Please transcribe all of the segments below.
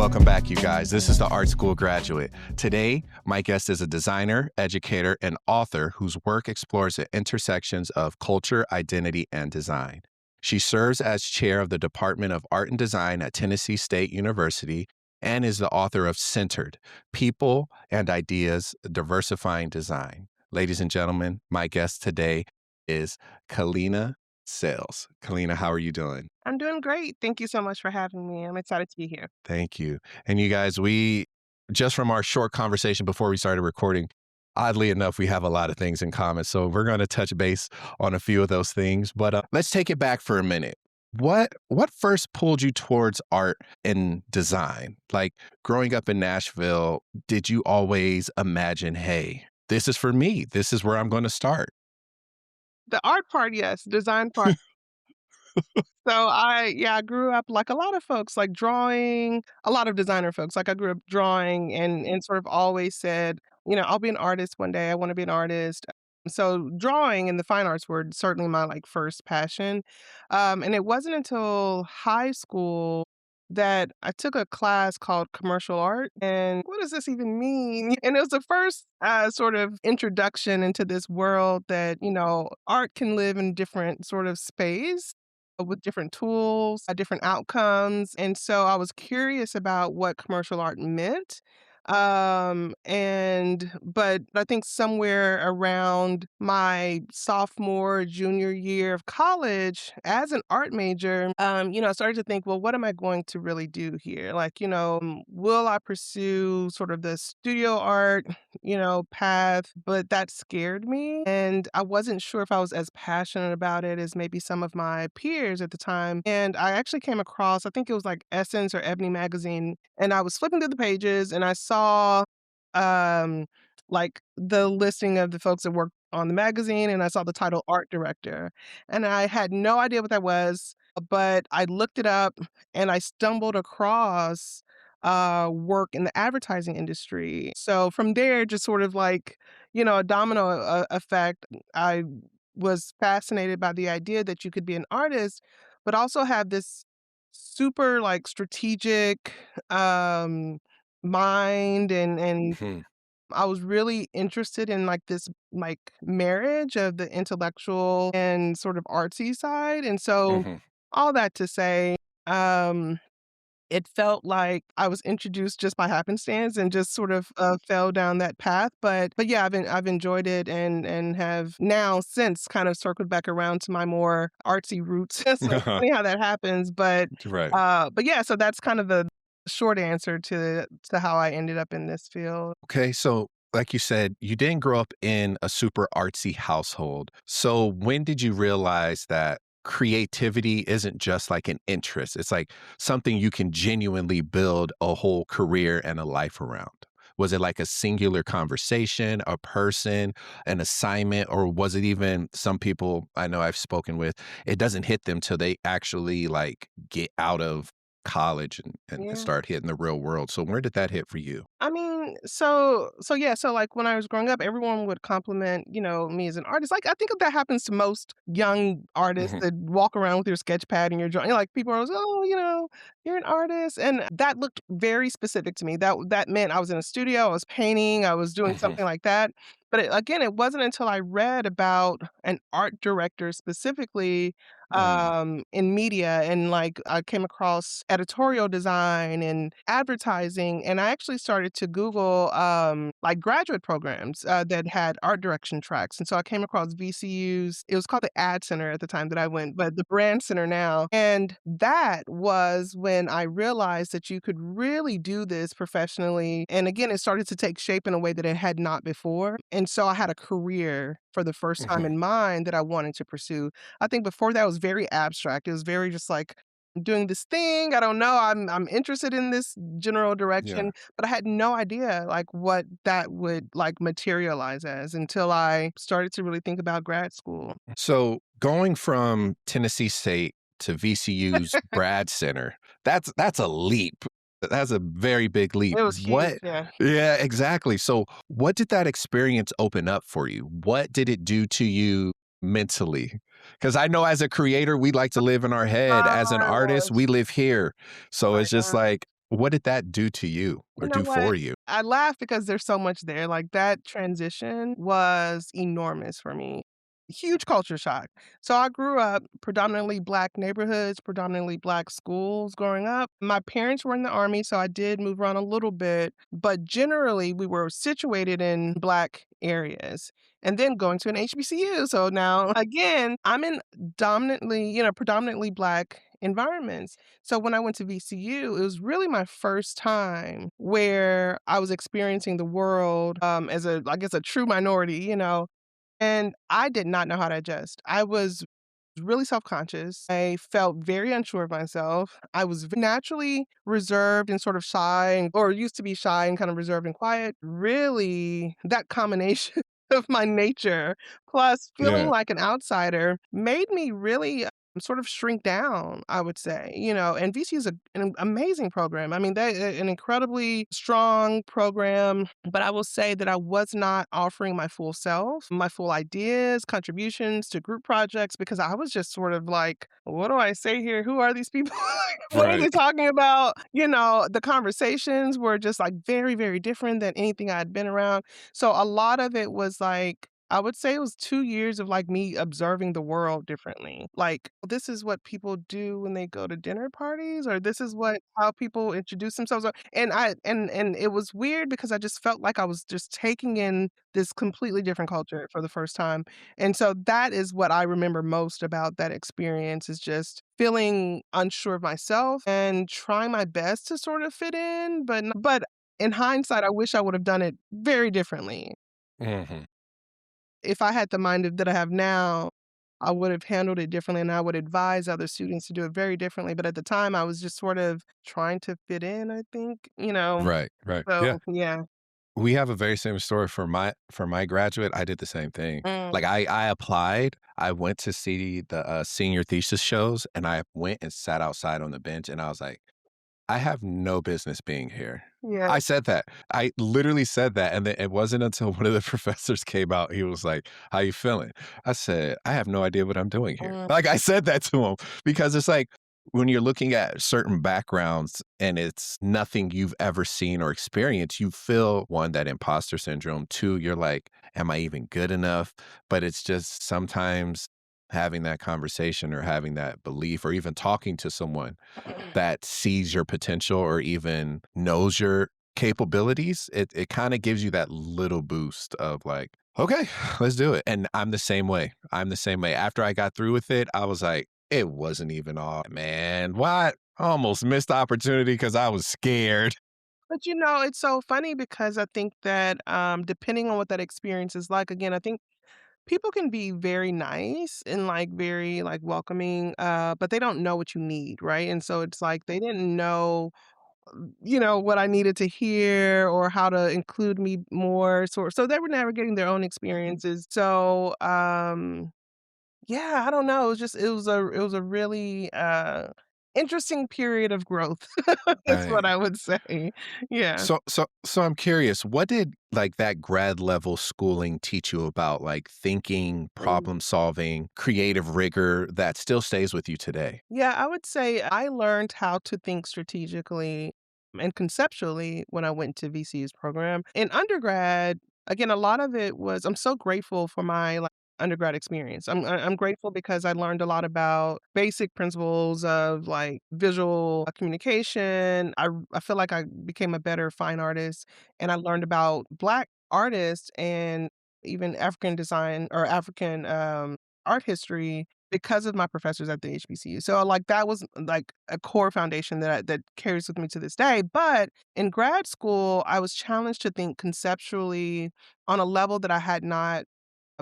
Welcome back, you guys. This is the Art School Graduate. Today, my guest is a designer, educator, and author whose work explores the intersections of culture, identity, and design. She serves as chair of the Department of Art and Design at Tennessee State University and is the author of Centered: People and Ideas Diversifying Design. Ladies and gentlemen, my guest today is Kaleena Sales. Kaleena, how are you doing? I'm doing great. Thank you so much for having me. I'm excited to be here. Thank you. And you guys, we just from our short conversation before we started recording, oddly enough, we have a lot of things in common. So we're going to touch base on a few of those things. But let's take it back for a minute. What first pulled you towards art and design? Like growing up in Nashville, did you always imagine, hey, this is for me. This is where I'm going to start? The art part, yes. Design part. So I grew up like a lot of folks, like drawing, a lot of designer folks. Like I grew up drawing and sort of always said, I'll be an artist one day. I want to be an artist. So drawing and the fine arts were certainly my like first passion. And it wasn't until high school that I took a class called commercial art. And what does this even mean? And it was the first sort of introduction into this world that, art can live in different sort of space with different tools, different outcomes. And so I was curious about what commercial art meant. But I think somewhere around my sophomore, junior year of college, as an art major, I started to think, well, what am I going to really do here? Like, will I pursue sort of the studio art, path? But that scared me. And I wasn't sure if I was as passionate about it as maybe some of my peers at the time. And I actually came across, I think it was like Essence or Ebony magazine, and I was flipping through the pages and I saw um like the listing of the folks that worked on the magazine, and I saw the title art director. And I had no idea what that was, but I looked it up and I stumbled across work in the advertising industry. So from there, just sort of like, a domino effect, I was fascinated by the idea that you could be an artist, but also have this super like strategic um mind and Mhm, I was really interested in like this like marriage of the intellectual and sort of artsy side. And so mhm. all that to say, um it felt like I was introduced just by happenstance and just sort of, fell down that path, but yeah, I've enjoyed it and have now since kind of circled back around to my more artsy roots. So it's funny how that happens, Right. but yeah, so that's kind of the short answer to how I ended up in this field. Okay, so like you said, you didn't grow up in a super artsy household. So when did you realize that creativity isn't just like an interest? It's like something you can genuinely build a whole career and a life around. Was it like a singular conversation, a person, an assignment, or was it even some people I know I've spoken with, it doesn't hit them till they actually like get out of college and Yeah. start hitting the real world. So where did that hit for you? I mean, so yeah, so like when I was growing up, everyone would compliment, me as an artist. Like I think that happens to most young artists Mhm. that walk around with your sketch pad and your drawing. Like people are always, oh, you're an artist, and that looked very specific to me. That meant I was in a studio, I was painting, I was doing Mhm. something like that. But again, it wasn't until I read about an art director specifically Mm. in media, and like I came across editorial design and advertising, and I actually started to Google like graduate programs that had art direction tracks. And so I came across VCU's, it was called the Ad Center at the time that I went, but the Brand Center now. And that was when I realized that you could really do this professionally. And again, it started to take shape in a way that it had not before. And so I had a career for the first time Mhm. in mind that I wanted to pursue. I think before that was very abstract. It was very just like doing this thing. I don't know. I'm interested in this general Yeah. direction, but I had no idea like what that would like materialize as until I started to really think about grad school. So going from Tennessee State to VCU's Brad Center, that's a leap. That's a very big leap. It was huge. What Yeah. Yeah, exactly. So what did that experience open up for you? What did it do to you mentally? Because I know as a creator, we like to live in our head. As an It artist, was. we live here. So My it's just God. like What did that do to you or You know do what? for you? I laugh because there's so much there, like, that transition was enormous for me. Huge culture shock. So I grew up predominantly Black neighborhoods, predominantly Black schools growing up. My parents were in the Army, so I did move around a little bit, but generally, we were situated in Black areas, and then going to an HBCU, so now, again, I'm in predominantly Black environments. So when I went to VCU, it was really my first time where I was experiencing the world, as a I guess, a true minority, and I did not know how to adjust. I was really self-conscious. I felt very unsure of myself. I was naturally reserved and sort of shy or used to be shy and kind of reserved and quiet. Really, that combination of my nature plus feeling Yeah. like an outsider made me really sort of shrink down, I would say, and VC is an amazing program. I mean, they an incredibly strong program, but I will say that I was not offering my full self, my full ideas, contributions to group projects because I was just sort of like, what do I say here? Who are these people? What are Right. they talking about? The conversations were just like very, very different than anything I had been around. So a lot of it was like, I would say it was 2 years of, like, me observing the world differently. Like, this is what people do when they go to dinner parties, or this is how people introduce themselves, and it was weird because I just felt like I was just taking in this completely different culture for the first time, and so that is what I remember most about that experience is just feeling unsure of myself and trying my best to sort of fit in, but in hindsight, I wish I would have done it very differently. Mhm. If I had the that I have now, I would have handled it differently, and I would advise other students to do it very differently, but at the time, I was just sort of trying to fit in, I think. Right, right. Yeah. So, yeah. We have a very similar story for my graduate, I did the same thing. Mm, Like, I applied, I went to see the, senior thesis shows, and I went and sat outside on the bench, and I was like, I have no business being here. yeah. I said that. I literally said that, and then it wasn't until one of the professors came out, he was like, "How you feeling?" I said, "I have no idea what I'm doing here." Mm, Like, I said that to him because it's like, when you're looking at certain backgrounds and it's nothing you've ever seen or experienced, you feel, 1, that imposter syndrome, 2, you're like, "Am I even good enough?" But it's just sometimes having that conversation or having that belief or even talking to someone that sees your potential or even knows your capabilities, it kinda gives you that little boost of like, "Okay, let's do it." And I'm the same way. I'm the same way. After I got through with it, I was like, "It wasn't even all man, what? I almost missed the opportunity because I was scared." but, it's so funny because I think that, depending on what that experience is like, again, I think people can be very nice and, like, very, like, welcoming, but they don't know what you need, right? And so it's like they didn't know what I needed to hear or how to include me more. So they were navigating their own experiences. So, yeah, I don't know. It was a really, interesting period of growth is Right. what I would say. Yeah. So I'm curious, what did, like, that grad level schooling teach you about, like, thinking, Mm. problem solving, creative rigor that still stays with you today? Yeah, I would say I learned how to think strategically and conceptually when I went to VCU's program. In undergrad, again, a lot of it was I'm so grateful for my like undergrad experience. I'm grateful because I learned a lot about basic principles of like visual communication. I feel like I became a better fine artist and I learned about black artists and even African design or African art history because of my professors at the HBCU. So, like, that was, like, a core foundation that carries with me to this day, but in grad school, I was challenged to think conceptually on a level that I had not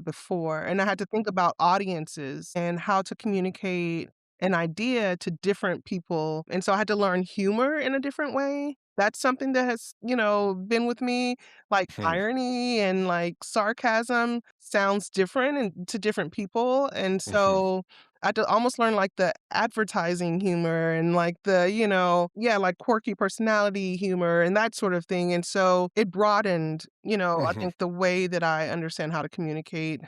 before, and I had to think about audiences and how to communicate an idea to different people, and so I had to learn humor in a different way. That's something that has, been with me, like, Hmm. irony and, like, sarcasm sounds different to different people, and Mhm. so I had to almost learn, like, the advertising humor and, like, yeah, like, quirky personality humor and that sort of thing, and so it broadened, I Mhm. think the way that I understand how to communicate,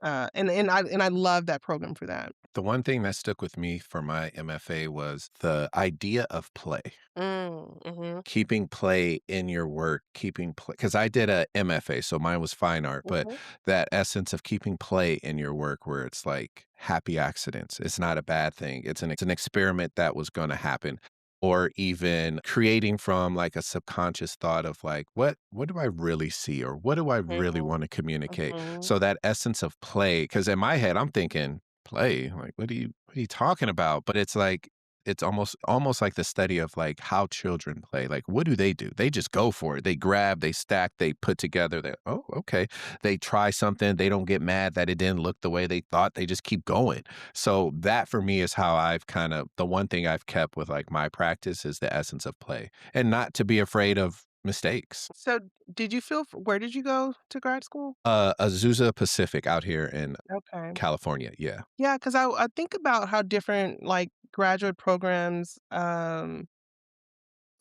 And I love that program for that. The one thing that stuck with me for my MFA was the idea of play. Mhm, Keeping play in your work, keeping play, because I did a MFA, so mine was fine art, but mhm, that essence of keeping play in your work where it's like happy accidents, it's not a bad thing. It's an experiment that was gonna happen. Or even creating from like a subconscious thought of like, what do I really see? Or what do I really mhm, want to communicate? mhm. So that essence of play, because in my head, I'm thinking, play? Like, what are you talking about? But it's like it's almost like the study of, like, how children play, like, what do? They just go for it. They grab, they stack, they put together, they, "Oh, okay." They try something, they don't get mad that it didn't look the way they thought, they just keep going. So, that for me is how I've kinda the one thing I've kept with, like, my practice is the essence of play, and not to be afraid of mistakes. So, did you feel where did you go to grad school? Azusa Pacific out here in Okay. California, yeah. Yeah, 'cause I think about how different, like, graduate programs,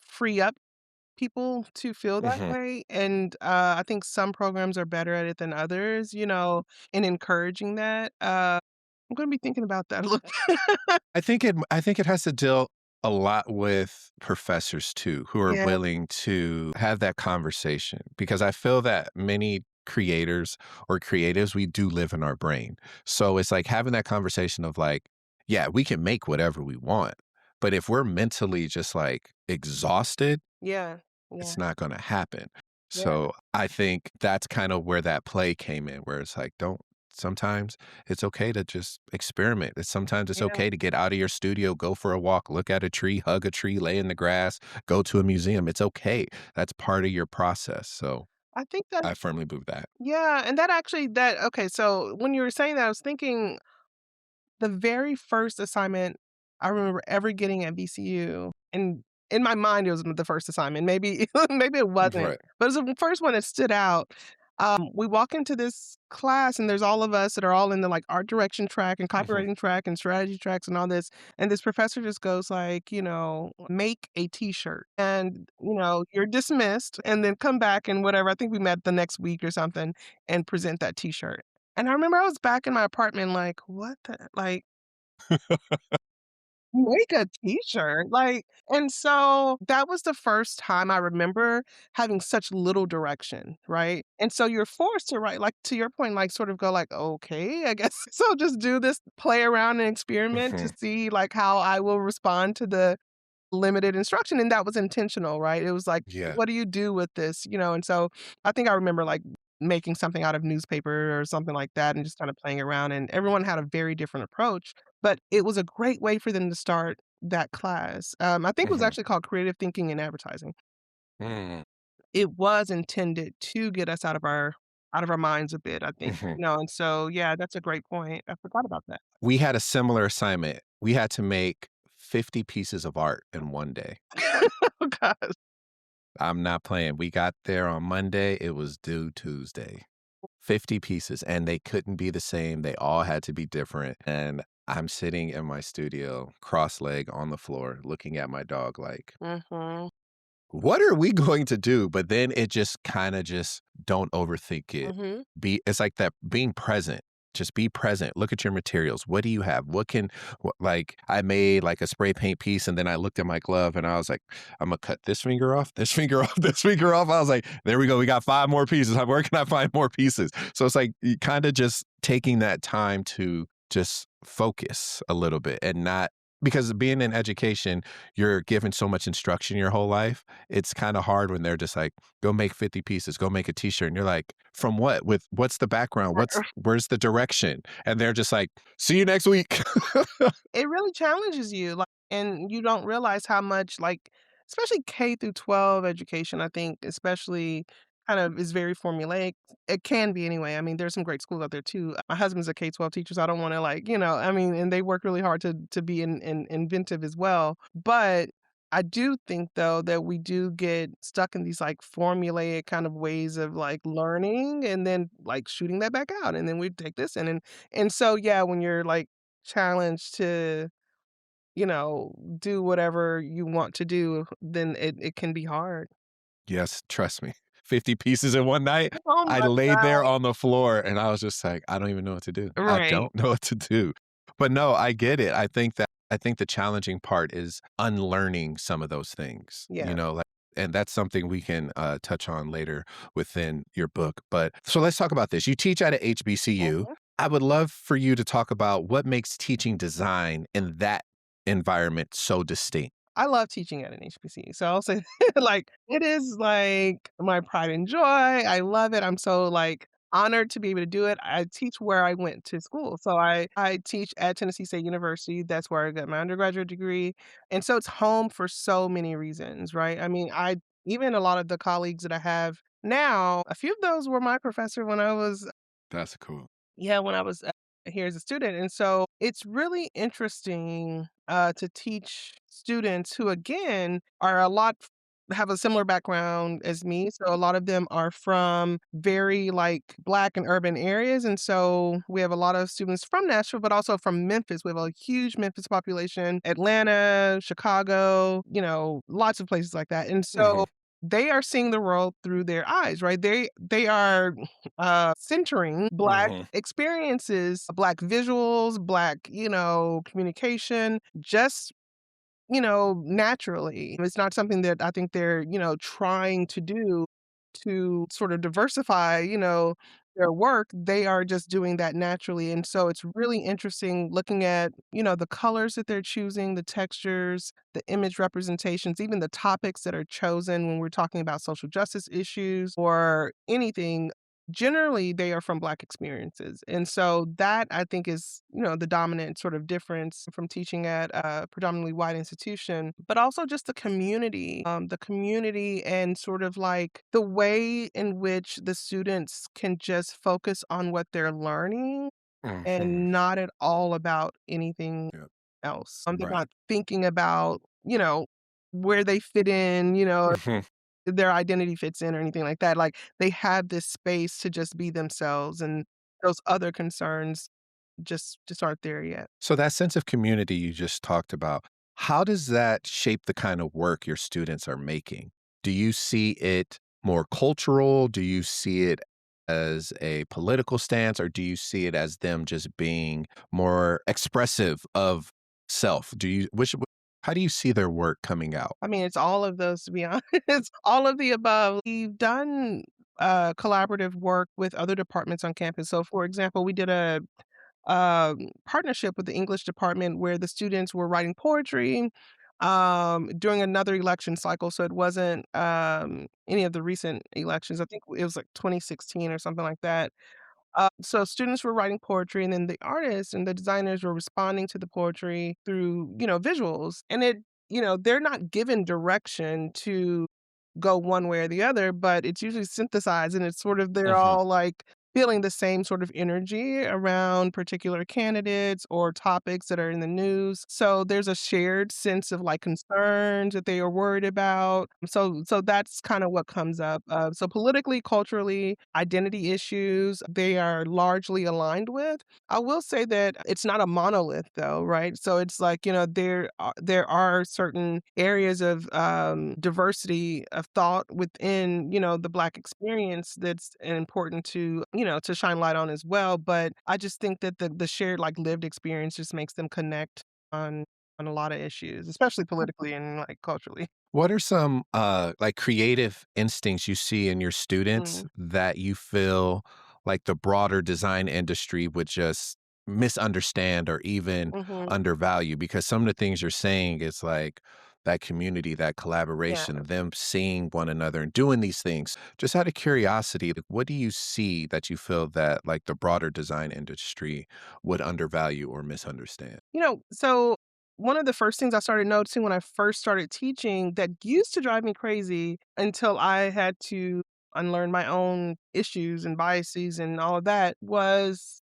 free up people to feel that Mhm. way, and, I think some programs are better at it than others, in encouraging that. I'm gonna be thinking about that a little. I think it has to deal a lot with professors too, who are Yeah, willing to have that conversation because I feel that many creators or creatives, we do live in our brain. So it's like having that conversation of like, yeah, we can make whatever we want, but if we're mentally just like exhausted, yeah, yeah, it's not gonna happen. yeah, So, I think that's kind of where that play came in, where it's like, don't sometimes it's okay to just experiment. Sometimes it's yeah. okay to get out of your studio, go for a walk, look at a tree, hug a tree, lay in the grass, go to a museum. It's okay. That's part of your process. So, I think that I firmly believe that. yeah, and that actually that okay, so when you were saying that, I was thinking the very first assignment I remember ever getting at VCU, and in my mind, it was the first assignment, maybe maybe it wasn't, Right. but it was the first one that stood out. We walk into this class, and there's all of us that are all in the, like, art direction track and Mhm. copywriting track and strategy tracks and all this, and this professor just goes like, "Make a T-shirt, and, you're dismissed, and then come back and whatever." I think we met the next week or something, and present that T-shirt. And I remember I was back in my apartment like, "What the" like, "Make a T-shirt?" Like and so that was the first time I remember having such little direction, right? And so you're forced to write, like, to your point, like, sort of go like, "Okay, I guess so just do this, play around and experiment to Mhm. see, like, how I will respond to the limited instruction," and that was intentional, right? It was like, Yeah. "What do you do with this?" And so I think I remember, like, making something out of newspaper or something like that and just kinda playing around, and everyone had a very different approach, but it was a great way for them to start that class. I think it was Mhm. actually called Creative Thinking in Advertising. Mm. It was intended to get us out of our minds a bit, I think, Mhm. and so, yeah, that's a great point. I forgot about that. We had a similar assignment. We had to make 50 pieces of art in one day. Oh gosh. I'm not playing. We got there on Monday, it was due Tuesday. 50 pieces, and they couldn't be the same, they all had to be different, and I'm sitting in my studio, cross-leg on the floor, looking at my dog like, Mhm, what are we going to do? But then it just kinda just don't overthink it. mhm. It's like that being present. Just be present. Look at your materials. What do you have? Like I made like a spray paint piece and then I looked at my glove and I was like, I'm gonna cut this finger off, this finger off, this finger off. I was like, there we go. We got 5 more pieces. Where can I find more pieces? So it's like kind of just taking that time to just focus a little bit and not because being in education, you're given so much instruction your whole life. It's kind of hard when they're just like, go make 50 pieces, go make a t-shirt. And you're like, from what? With what's the background? Where's the direction? And they're just like, see you next week. It really challenges you, like, and you don't realize how much, like, especially K through 12 education, I think, especially kind of is very formulaic. It can be anyway. I mean, there's some great schools out there too. My husband's a K-12 teacher, so I don't wanna, like, I mean, and they work really hard to be inventive as well. But I do think, though, that we do get stuck in these, like, formulaic kind of ways of, like, learning and then, like, shooting that back out, and then we take this and so, yeah, when you're, like, challenged to, do whatever you want to do, then it can be hard. Yes, trust me. 50 pieces in one night. Oh I my laid god. there on the floor and I was just like, I don't even know what to do. I Right. don't know what to do. But no, I get it. I think the challenging part is unlearning some of those things, Yeah. like, and that's something we can touch on later within your book. But so let's talk about this. You teach at a HBCU. Mhm. I would love for you to talk about what makes teaching design in that environment so distinct. I love teaching at an HBCU, so I'll say like, it is, like, my pride and joy, I love it, I'm so, like, honored to be able to do it. I teach where I went to school, so I teach at Tennessee State University, that's where I got my undergraduate degree, and so it's home for so many reasons, right? I mean, I even a lot of the colleagues that I have now, a few of those were my professor when I was That's cool. yeah, when I was, here as a student, and so it's really interesting, to teach students who, again, are a lot have a similar background as me, so a lot of them are from very, like, Black and urban areas, and so we have a lot of students from Nashville, but also from Memphis. We have a huge Memphis population, Atlanta, Chicago, lots of places like that, and Mhm, so they are seeing the world through their eyes, right? They are centering Black mhm, experiences, Black visuals, Black, communication, just, naturally. It's not something that I think they're, trying to do to sort of diversify, their work. They are just doing that naturally. And so it's really interesting looking at, the colors that they're choosing, the textures, the image representations, even the topics that are chosen when we're talking about social justice issues or anything. Generally, they are from Black experiences. And so that I think is, the dominant sort of difference from teaching at a predominantly white institution, but also just the community and sort of like the way in which the students can just focus on what they're learning mhm. and not at all about anything Yep, else. They're right. not thinking about, where they fit in, Mhm. their identity fits in or anything like that. Like, they have this space to just be themselves, and those other concerns just aren't there yet. So that sense of community you just talked about, how does that shape the kind of work your students are making? Do you see it more cultural? Do you see it as a political stance, or do you see it as them just being more expressive of self? Do you which how do you see their work coming out? I mean, it's all of those, to be honest. It's all of the above. We've done, collaborative work with other departments on campus. So, for example, we did a partnership with the English department where the students were writing poetry during another election cycle. So it wasn't any of the recent elections. I think it was like 2016 or something like that. So students were writing poetry, and then the artists and the designers were responding to the poetry through, visuals. And they're not given direction to go one way or the other, but it's usually synthesized and it's sort of they're Mhm, all like feeling the same sort of energy around particular candidates or topics that are in the news. So there's a shared sense of like concerns that they are worried about. So that's kind of what comes up. So politically, culturally, identity issues, they are largely aligned with. I will say that it's not a monolith though, right? So it's like, there are certain areas of diversity of thought within, the Black experience that's important to, to shine light on as well. But I just think that the shared like lived experience just makes them connect on on a lot of issues, especially politically and like culturally. what are some, like, creative instincts you see in your students Mm, that you feel like the broader design industry would just misunderstand or even mhm, undervalue? Because some of the things you're saying is like that community, that yeah. collaboration, them seeing one another and doing these things. Just out of curiosity, like, what do you see that you feel that, like, the broader design industry would undervalue or misunderstand? So one of the first things I started noticing when I first started teaching that used to drive me crazy until I had to unlearn my own issues and biases and all of that was,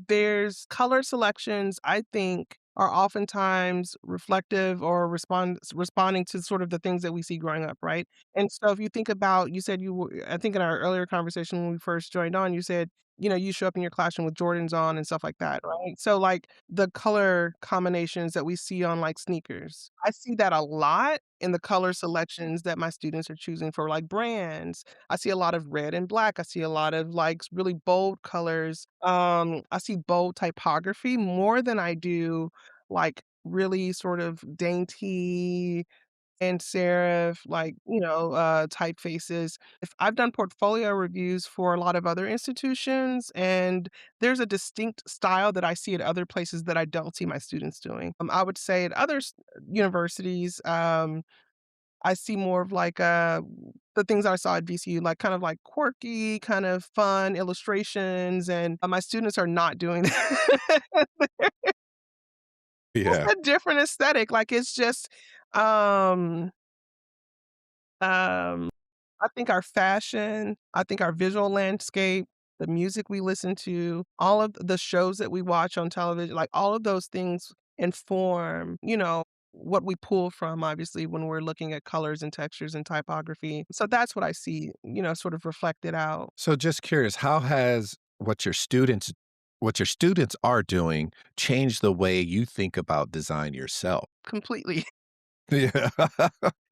there's color selections I think are oftentimes reflective or responding to sort of the things that we see growing up, right? And so if you think about, you said I think in our earlier conversation when we first joined on, you said you show up in your classroom with Jordans on and stuff like that, right? So, like, the color combinations that we see on, like, sneakers, I see that a lot in the color selections that my students are choosing for, like, brands. I see a lot of red and black. I see a lot of, like, really bold colors. I see bold typography more than I do, like, really sort of dainty and serif, like, typefaces. If I've done portfolio reviews for a lot of other institutions, and there's a distinct style that I see at other places that I don't see my students doing. I would say at other universities, I see more of like the things I saw at VCU, like kind of like quirky, kind of fun illustrations, and my students are not doing that. It's Yeah. a different aesthetic. Like it's just um um I think our fashion, I think our visual landscape, the music we listen to, all of the shows that we watch on television, like all of those things inform, what we pull from, obviously, when we're looking at colors and textures and typography. So that's what I see, sort of reflected out So just curious, how has what your students are doing changed the way you think about design yourself? completely. Yeah.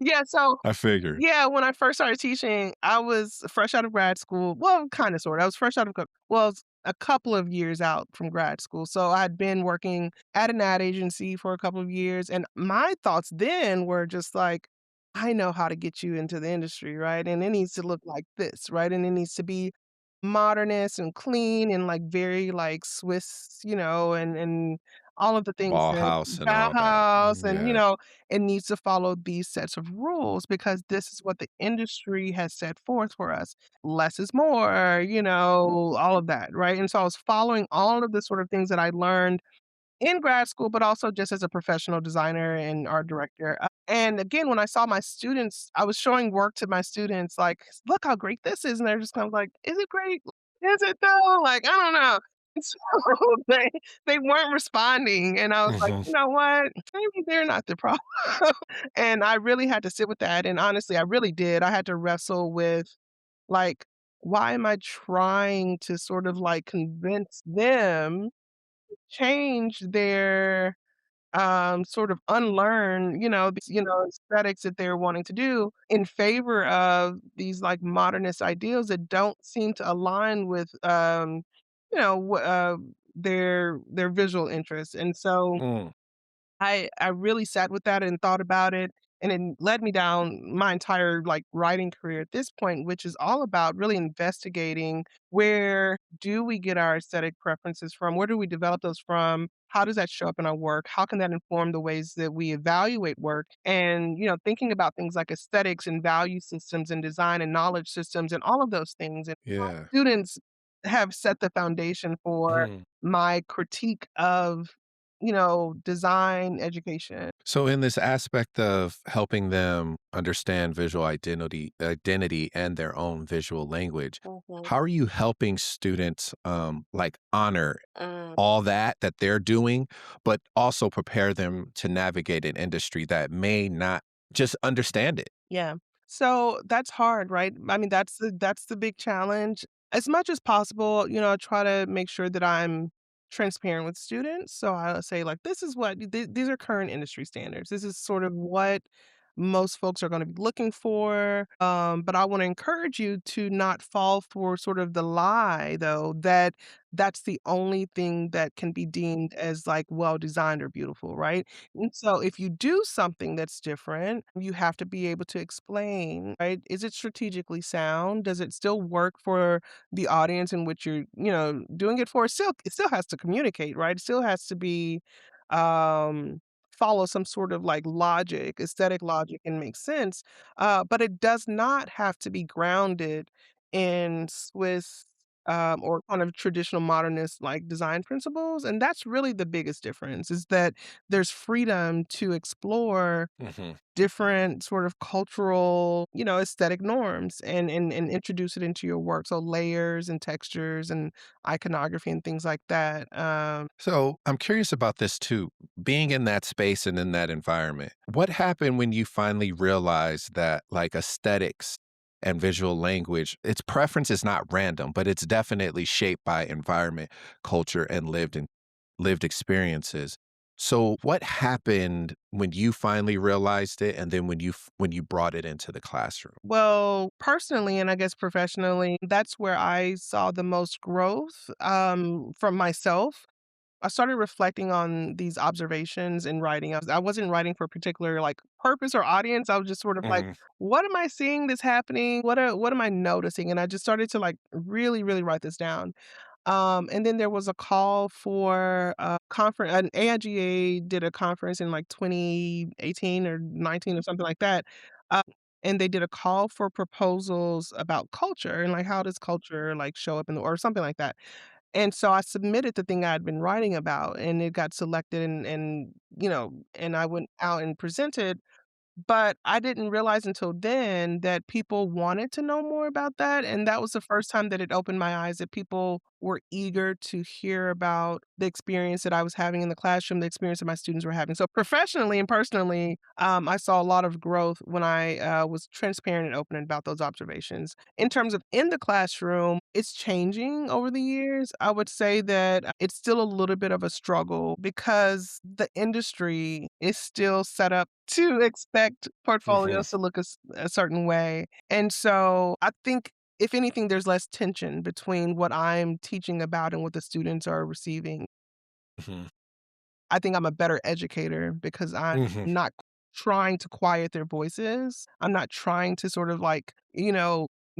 Yeah, so I figured. yeah, when I first started teaching, I was fresh out of grad school. Well, kinda sorta. I was fresh out of a couple of years out from grad school. So I had been working at an ad agency for a couple of years, and my thoughts then were just like, "I know how to get you into the industry, right? And it needs to look like this, right? And it needs to be modernist and clean and, like, very, like, Swiss, and all of the things that Bauhaus and all that. Bauhaus Mhm, and, yeah. it needs to follow these sets of rules because this is what the industry has set forth for us. Less is more, all of that, right? And so I was following all of the sort of things that I learned in grad school, but also just as a professional designer and art director. And again, when I saw my students, I was showing work to my students, like, look how great this is. And they're just kind of like, is it great? Is it though? Like, I don't know. And so they weren't responding. And I was like, Mhm. you know what? Maybe they're not the problem. And I really had to sit with that. And honestly, I really did. I had to wrestle with, like, why am I trying to sort of like convince them change their, sort of unlearn, aesthetics that they're wanting to do in favor of these, like, modernist ideals that don't seem to align with, their visual interests, and so Mm, I really sat with that and thought about it, and it led me down my entire, like, writing career at this point, which is all about really investigating where do we get our aesthetic preferences from? Where do we develop those from? How does that show up in our work? How can that inform the ways that we evaluate work? And, thinking about things like aesthetics and value systems and design and knowledge systems and all of those things. And yeah. students have set the foundation for Mhm. my critique of design education. So in this aspect of helping them understand visual identity and their own visual language, Mhm. how are you helping students like honor Mm. all that they're doing, but also prepare them to navigate an industry that may not just understand it? Yeah. So that's hard, right? I mean, that's the big challenge. As much as possible, I try to make sure that I'm transparent with students. So I'll say like, this is what these are current industry standards. This is sort of what most folks are going to be looking for. But I want to encourage you to not fall for sort of the lie, though, that that's the only thing that can be deemed as like well designed or beautiful, right? And so if you do something that's different, you have to be able to explain, right? Is it strategically sound? Does it still work for the audience in which you're, doing it for? It still has to communicate, right? It still has to be um follow some sort of like logic, aesthetic logic and make sense. But it does not have to be grounded in Swiss or kind of traditional modernist like design principles. And that's really the biggest difference is that there's freedom to explore Mhm. different sort of cultural, aesthetic norms and introduce it into your work. So layers and textures and iconography and things like that. So I'm curious about this too. Being in that space and in that environment, what happened when you finally realized that like aesthetics and visual language, its preference is not random, but it's definitely shaped by environment, culture, and lived experiences. So what happened when you finally realized it and then when you brought it into the classroom? Well, personally, and I guess professionally, that's where I saw the most growth, from myself. I started reflecting on these observations and writing. I wasn't writing for a particular, like, purpose or audience. I was just sort of like, Mhm, "What am I seeing that's happening? What am I noticing?" And I just started to, like, really, really write this down. And then there was a call for a conference. An AIGA did a conference in, like, 2018 or 19 or something like that, uh, and they did a call for proposals about culture and, like, how does culture, like, show up in the or something like that. And so I submitted the thing I had been writing about, and it got selected and I went out and presented, but I didn't realize until then that people wanted to know more about that, and that was the first time that it opened my eyes that people were eager to hear about the experience that I was having in the classroom, the experience that my students were having. So professionally and personally, I saw a lot of growth when I was transparent and open about those observations. In terms of in the classroom, it's changing over the years. I would say that it's still a little bit of a struggle because the industry is still set up to expect mhm, portfolios to look a certain way. And so I think if anything, there's less tension between what I'm teaching about and what the students are receiving. mhm, I think I'm a better educator because I'm mhm, not trying to quiet their voices. I'm not trying to sort of like,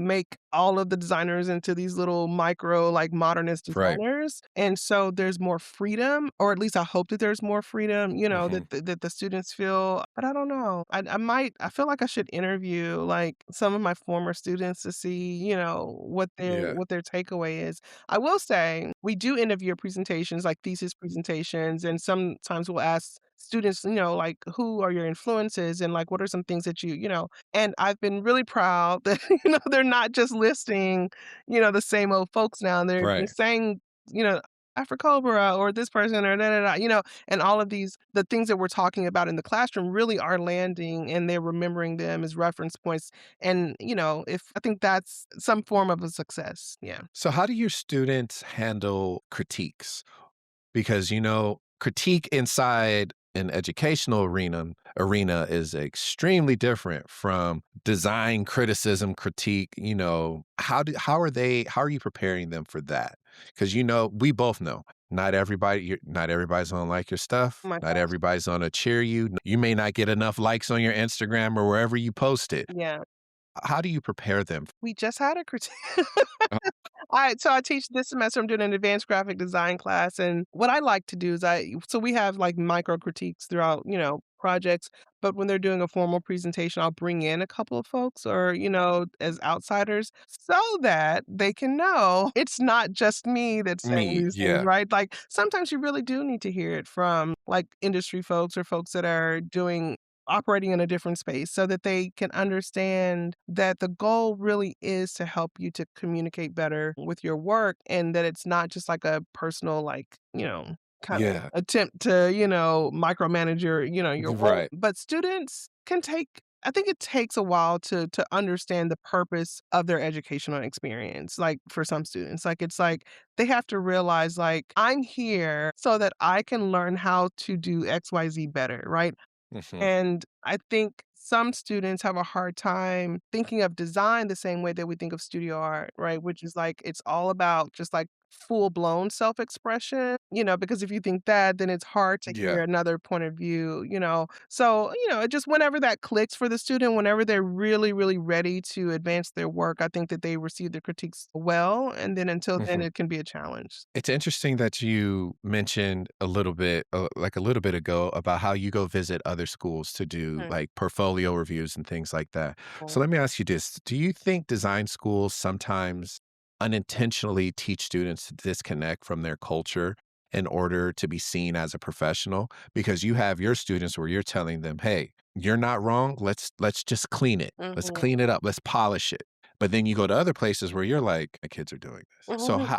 make all of the designers into these little micro, like modernist right, designers. And so there's more freedom, or at least I hope that there's more freedom, mhm, that the students feel. But I don't know. I feel like I should interview like some of my former students to see, yeah, what their takeaway is. I will say we do interview presentations, like thesis presentations, and sometimes we'll ask students, like, who are your influences and like what are some things that and I've been really proud that, they're not just listing, the same old folks now. They're right. saying, you know, Afrocobra or this person or da da da, and all of these the things that we're talking about in the classroom really are landing and they're remembering them as reference points. And, if I think that's some form of a success. Yeah. So how do your students handle critiques? Because, critique inside an educational arena is extremely different from design criticism critique. How are you preparing them for that? Because we both know not everybody's gonna like your Oh stuff. my Not gosh. everybody's gonna cheer you. You may not get enough likes on your Instagram or wherever you post it. Yeah. How do you prepare them? We just had a critique. Oh, I teach this semester, I'm doing an advanced graphic design class, and what I like to do is we have, like, micro critiques throughout, projects, but when they're doing a formal presentation, I'll bring in a couple of folks or, as outsiders so that they can know it's not just me that's saying me, these things, yeah, right? Like, sometimes you really do need to hear it from, like, industry folks or folks that are operating in a different space so that they can understand that the goal really is to help you to communicate better with your work and that it's not just like a personal, like, kind of yeah, attempt to, micromanage your work. right. But students can take I think it takes a while to understand the purpose of their educational experience. Like for some students, like it's like they have to realize like I'm here so that I can learn how to do XYZ better, right? Mhm. And I think some students have a hard time thinking of design the same way that we think of studio art, right? Which is like it's all about just like full blown self expression, because if you think that, then it's hard to hear Yeah. another point of view, So, it just whenever that clicks for the student, whenever they're really, really ready to advance their work, I think that they receive the critiques well. And then until then, Mhm. it can be a challenge. It's interesting that you mentioned a little bit ago, about how you go visit other schools to do Mhm. like portfolio reviews and things like that. So let me ask you this. Do you think design schools sometimes unintentionally teach students to disconnect from their culture in order to be seen as a professional? Because you have your students where you're telling them, "Hey, you're not wrong. Let's just clean it. Let's Mhm. clean it up. Let's polish it." But then you go to other places where you're like, "My kids are doing this." So Mhm.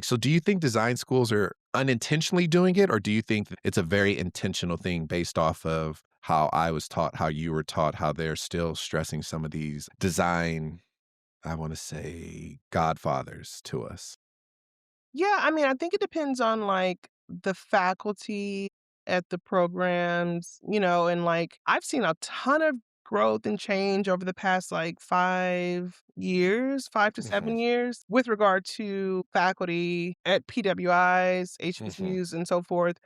so do you think design schools are unintentionally doing it, or do you think it's a very intentional thing based off of how I was taught, how you were taught, how they're still stressing some of these design, I wanna say, godfathers to us. Yeah, I mean, I think it depends on, like, the faculty at the programs, and, like, I've seen a ton of growth and change over the past, like, 5 years, 5 to Mhm, 7 years with regard to faculty at PWIs, mhm, HBCUs, and so forth,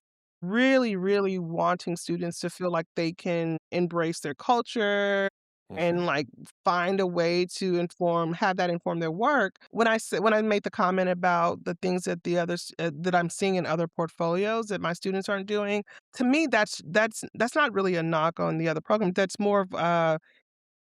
really, really wanting students to feel like they can embrace their culture mhm. and, like, find a way to have that inform their work. When I made the comment about the things that that I'm seeing in other portfolios that my students aren't doing, to me, that's not really a knock on the other program. That's more of,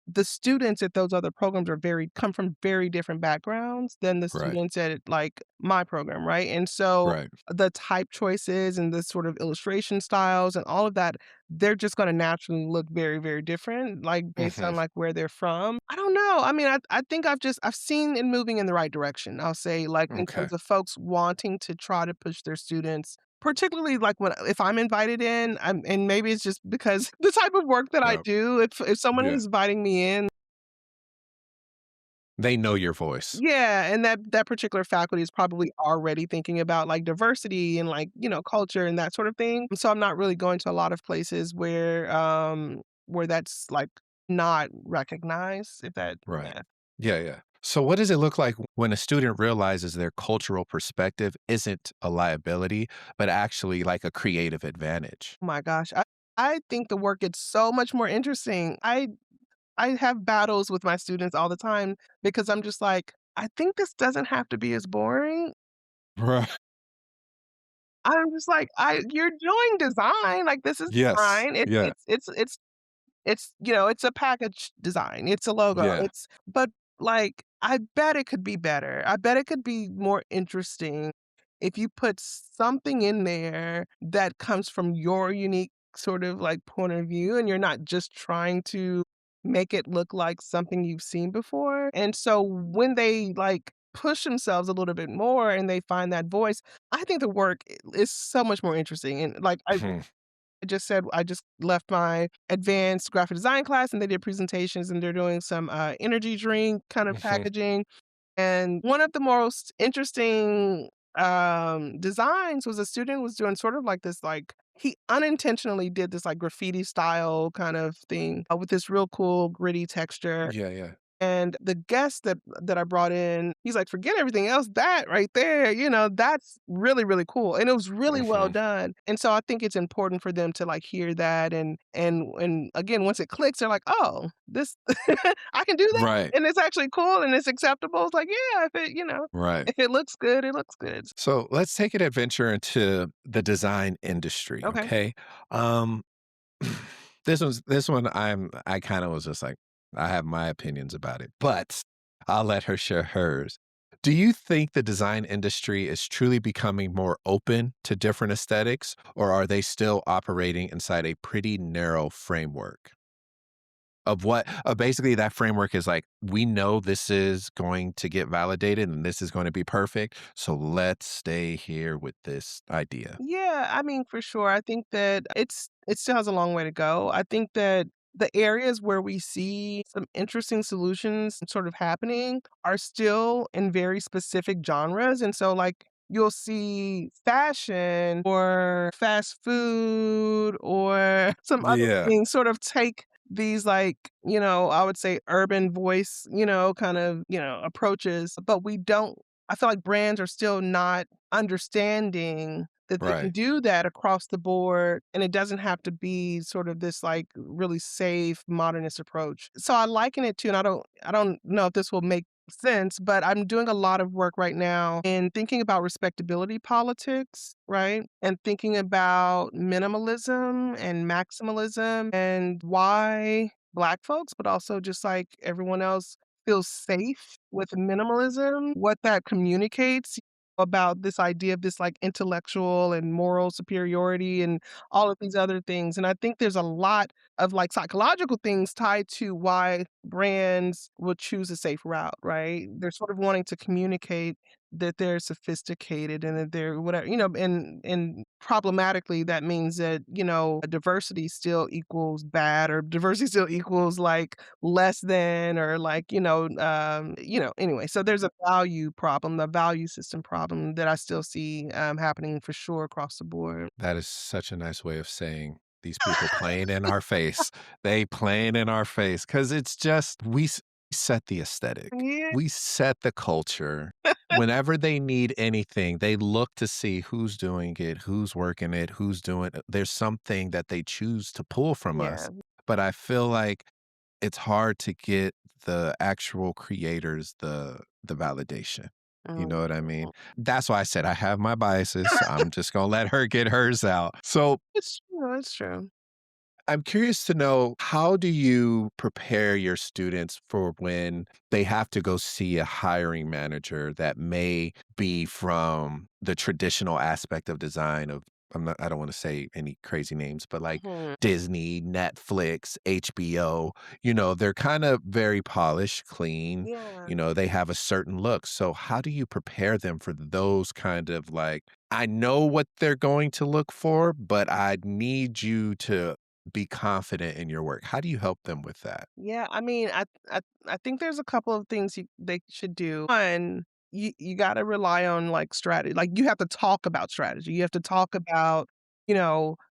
the students at those other programs come from very different backgrounds than the Right, students at, like, my program, right? And so, right. the type choices and the sort of illustration styles and all of that, they're just gonna naturally look very, very different, like, based Mhm, on, like, where they're from. I don't know, I mean, I think I've seen it moving in the right direction, I'll say, like, in okay. terms of folks wanting to try to push their students, particularly, like, if I'm invited in, and maybe it's just because the type of work that I Yep, do, if someone yeah. is inviting me in. They know your voice. Yeah, and that particular faculty is probably already thinking about, like, diversity and, like, culture and that sort of thing. So I'm not really going to a lot of places where that's, like, not recognized, if that Right. yeah. Yeah, yeah. So what does it look like when a student realizes their cultural perspective isn't a liability, but actually like a creative advantage? Oh my gosh, I think the work gets so much more interesting. I have battles with my students all the time because I'm just like, "I think this doesn't have to be as boring." Right. I'm just like, you're doing design, like, this is Yes. fine. Yeah. It's a package design, it's a logo, Yeah. but, like, I bet it could be better. I bet it could be more interesting if you put something in there that comes from your unique sort of, like, point of view, and you're not just trying to make it look like something you've seen before, and so when they, like, push themselves a little bit more and they find that voice, I think the work is so much more interesting, and, like, Mhm, I just left my advanced graphic design class, and they did presentations, and they're doing some, energy drink kind of mhm. packaging, and one of the most interesting, designs was a student was doing sort of like this, like he unintentionally did this, like, graffiti style kind of thing, with this real cool gritty texture, Yeah, yeah. and the guest that I brought in, he's like, "Forget everything else, that right there, that's really, really cool," and it was really well Mhm. done, and so I think it's important for them to, like, hear that and again, once it clicks, they're like, "Oh, this I can do that, Right, and it's actually cool and it's acceptable." It's like, yeah, right. if it looks good, it looks good. So let's take an adventure into the design industry, Okay. okay? Um, this one I kinda was just like, I have my opinions about it, but I'll let her share hers. Do you think the design industry is truly becoming more open to different aesthetics, or are they still operating inside a pretty narrow framework? Of what basically that framework is like, we know this is going to get validated and this is gonna be perfect, so let's stay here with this idea. Yeah, I mean, for sure. I think that it still has a long way to go. I think that the areas where we see some interesting solutions sort of happening are still in very specific genres. And so, like, you'll see fashion or fast food or some other Yeah, things sort of take these, like, I would say urban voice, kind of, approaches, but we don't I feel like brands are still not understanding that they can right. do that across the board, and it doesn't have to be sort of this, like, really safe modernist approach. So I liken it to, and I don't know if this will make sense, but I'm doing a lot of work right now in thinking about respectability politics, right? And thinking about minimalism and maximalism and why Black folks, but also just like everyone else, feels safe with minimalism, what that communicates about this idea of this, like, intellectual and moral superiority and all of these other things, and I think there's a lot of, like, psychological things tied to why brands would choose a safe route, right? They're sort of wanting to communicate that they're sophisticated and that they're whatever, and problematically that means that, diversity still equals bad or diversity still equals like less than or like, anyway. So there's a value problem, the value system problem that I still see happening for sure across the board. That is such a nice way of saying these people playing in our face. They playing in our face because it's just set the aesthetic. Yeah. We set the culture. Whenever they need anything, they look to see who's doing it, who's working it, who's doing it. There's something that they choose to pull from Yeah. us. But I feel like it's hard to get the actual creators the validation. You know what I mean? Mhm. That's why I said I have my biases. I'm just gonna let her get hers out. So It's true, it's true. I'm curious to know, how do you prepare your students for when they have to go see a hiring manager that may be from the traditional aspect of design of, I don't want to say any crazy names, but like Mhm. Disney, Netflix, HBO, they're kind of very polished, clean, Yeah. they have a certain look. So how do you prepare them for those kind of like, I know what they're going to look for, but I need you to be confident in your work. How do you help them with that? Yeah, I mean, I think there's a couple of things they should do. One, you gotta rely on, like, strategy. Like, you have to talk about strategy. You have to talk about,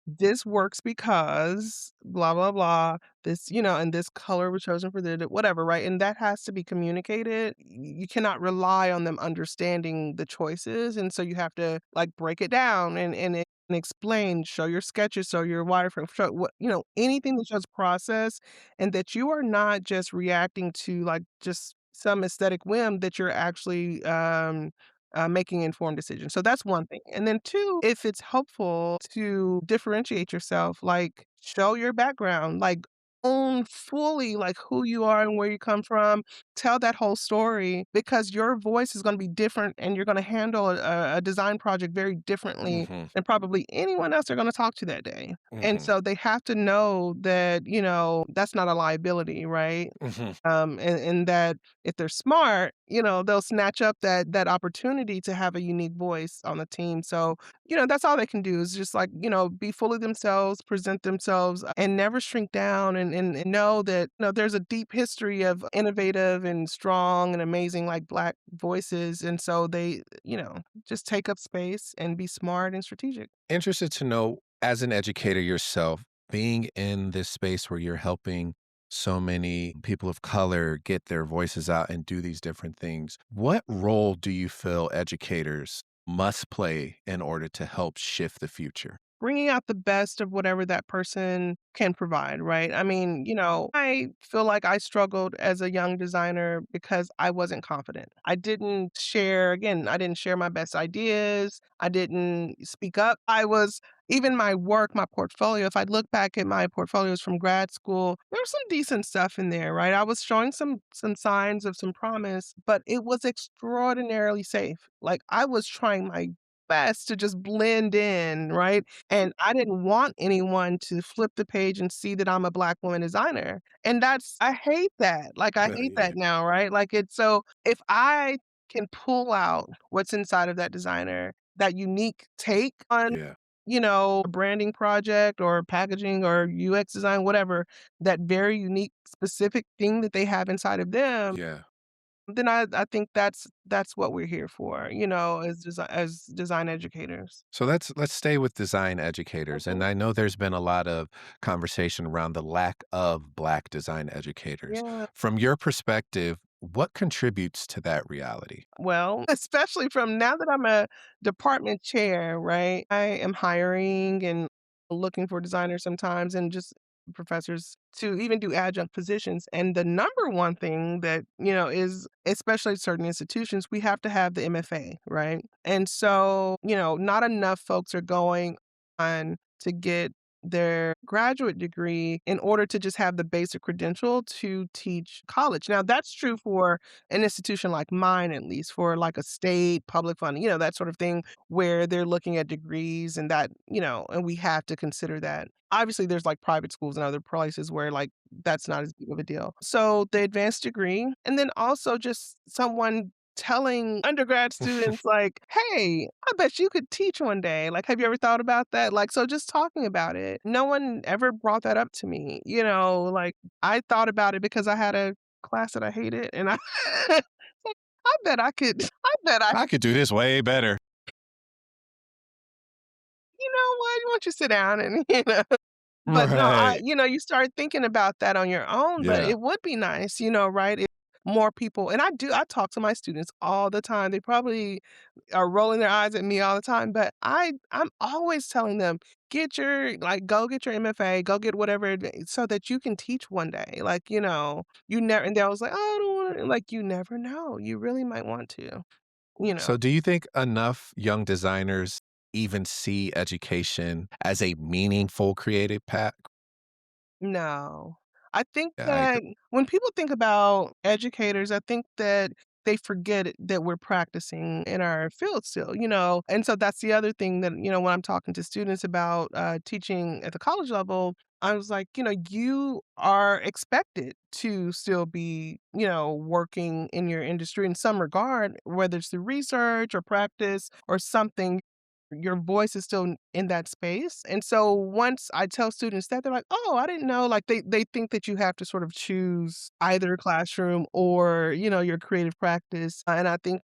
"This works because blah, blah, blah. This," "and this color was chosen for the" whatever, right? And that has to be communicated. You cannot rely on them understanding the choices, and so you have to, like, break it down and explain, show your sketches, show your wireframe, show what anything that shows process and that you are not just reacting to like just some aesthetic whim that you're actually making informed decisions. So that's one thing. And then two, if it's helpful to differentiate yourself, like show your background, like own fully like who you are and where you come from. Tell that whole story because your voice is going to be different and you're going to handle a design project very differently Mhm, than probably anyone else they're going to talk to that day. And mhm, so they have to know that, that's not a liability, right? mhm. And that if they're smart, they'll snatch up that opportunity to have a unique voice on the team. So, that's all they can do is just like, be fully themselves, present themselves, and never shrink down and know that, there's a deep history of innovative and strong and amazing like Black voices. And so they, just take up space and be smart and strategic. Interested to know, as an educator yourself, being in this space where you're helping so many people of color get their voices out and do these different things, what role do you feel educators must play in order to help shift the future? Bringing out the best of whatever that person can provide, right? I mean, I feel like I struggled as a young designer because I wasn't confident. I didn't share my best ideas. I didn't speak up. Even my work, my portfolio, if I look back at my portfolios from grad school, there's some decent stuff in there, right? I was showing some signs of some promise, but it was extraordinarily safe. Like I was trying my best to just blend in, right? And I didn't want anyone to flip the page and see that I'm a Black woman designer. And I hate that. Like, I hate Yeah, that now, right? Like, it's so if I can pull out what's inside of that designer, that unique take on, yeah, a branding project or packaging or UX design, whatever, that very unique, specific thing that they have inside of them, yeah. then I think that's what we're here for, as design educators. So let's stay with design educators. And Mhm. I know there's been a lot of conversation around the lack of Black design educators. Yeah. From your perspective, what contributes to that reality? Well, especially from now that I'm a department chair, right? I am hiring and looking for designers sometimes and just professors to even do adjunct positions. And the number one thing that, is especially at certain institutions, we have to have the MFA, right? And so, not enough folks are going on to get their graduate degree in order to just have the basic credential to teach college. Now, that's true for an institution like mine, at least for like a state public funding, that sort of thing where they're looking at degrees and that, and we have to consider that. Obviously, there's like private schools and other places where like that's not as big of a deal. So the advanced degree, and then also just someone telling undergrad students like, "Hey, I bet you could teach one day. Like, have you ever thought about that?" Like, so just talking about it. No one ever brought that up to me, like, I thought about it because I had a class that I hated, and I like, I bet I could I bet I I could do this way better. you know what? Why don't you sit down and, But no, Right. you start thinking about that on your own, but Yeah. it would be nice, right? If more people and I talk to my students all the time. They probably are rolling their eyes at me all the time, but I'm always telling them, go get your MFA, go get whatever so that you can teach one day. Like, you never and they was like, "Oh, I don't want to." Like, you never know. You really might want to, you know. So, do you think enough young designers even see education as a meaningful creative path? No. I think Yeah, I agree. that when people think about educators, I think that they forget that we're practicing in our field still, And so that's the other thing that, when I'm talking to students about teaching at the college level, I was like, you are expected to still be, working in your industry in some regard, whether it's through research or practice or something. Your voice is still in that space. And so once I tell students that, they're like, "Oh, I didn't know." Like they think that you have to sort of choose either classroom or, your creative practice. And I think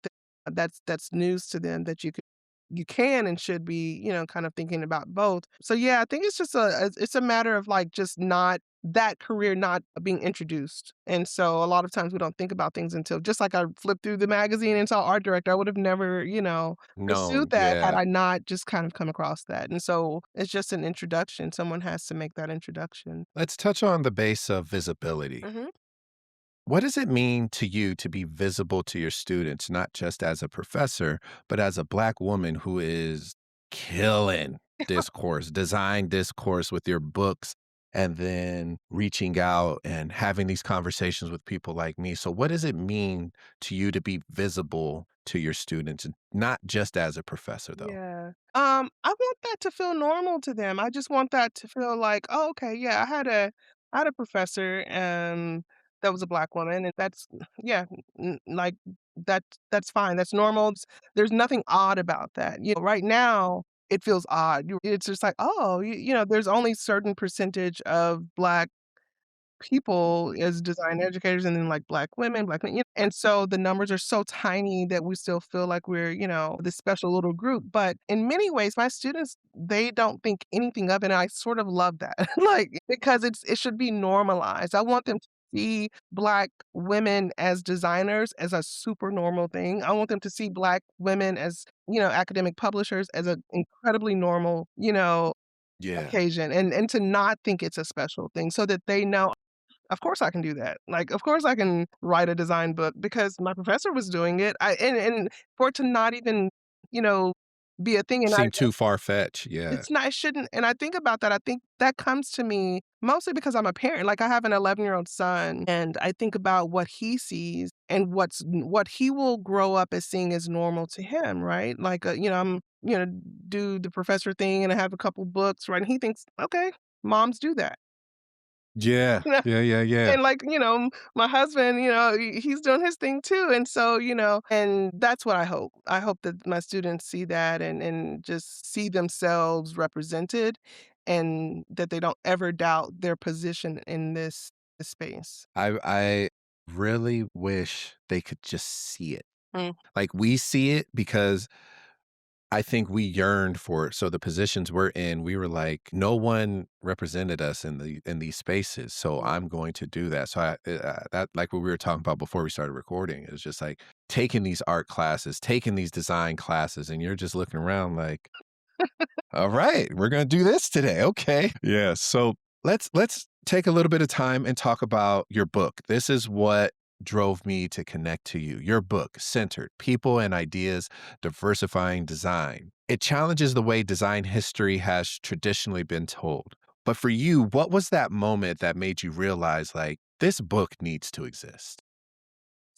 that that's news to them that you can and should be, kind of thinking about both. So yeah, I think it's just it's a matter of like just not that career not being introduced. And so a lot of times we don't think about things until just like I flipped through the magazine and saw art director, I would have never, No, pursued that had yeah. I not just kind of come across that. And so it's just an introduction. Someone has to make that introduction. Let's touch on the base of visibility. Mhm. What does it mean to you to be visible to your students, not just as a professor, but as a Black woman who is killing discourse, design discourse with your books, and then reaching out and having these conversations with people like me? So, what does it mean to you to be visible to your students, and not just as a professor, though? Yeah. I want that to feel normal to them. I just want that to feel like, "Oh, okay, yeah, I had a professor, that was a Black woman, and that's yeah, like, that that's fine, that's normal, there's nothing odd about that." Right now, it feels odd. It's just like, "Oh, there's only certain percentage of Black people as design educators and then, like, Black women, Black men, and so the numbers are so tiny that we still feel like we're, this special little group, but in many ways, my students, they don't think anything of it, and I sort of love that, like, because it should be normalized. I want them to see Black women as designers as a super normal thing. I want them to see Black women as, academic publishers as an incredibly normal, Yeah. occasion, and to not think it's a special thing so that they know of course I can do that. Like, of course I can write a design book because my professor was doing it. And for it to not even, you know, be a thing and I Seem too far fetched. Yeah. it's not it shouldn't and I think about that, I think that comes to me mostly because I'm a parent. Like, I have an 11-year-old son, and I think about what he sees and what he will grow up as seeing as normal to him, right? Like, I'm, do the professor thing and I have a couple books, right? And he thinks, "Okay, moms do that." Yeah. Yeah. Yeah. Yeah. And, like, my husband, he's doing his thing too, and so, and that's what I hope. I hope that my students see that and just see themselves represented and that they don't ever doubt their position in this space. I really wish they could just see it. Mm. Like, we see it because I think we yearned for it. So the positions we're in, we were like, no one represented us in these spaces. So Yeah. I'm going to do that. So that, like what we were talking about before we started recording, is just like taking these art classes, taking these design classes, and you're just looking around like, all right, we're gonna do this today. Okay. Yeah. So let's take a little bit of time and talk about your book. This is what drove me to connect to you. Your book, Centered: People and Ideas Diversifying Design. It challenges the way design history has traditionally been told. But for you, what was that moment that made you realize like this book needs to exist?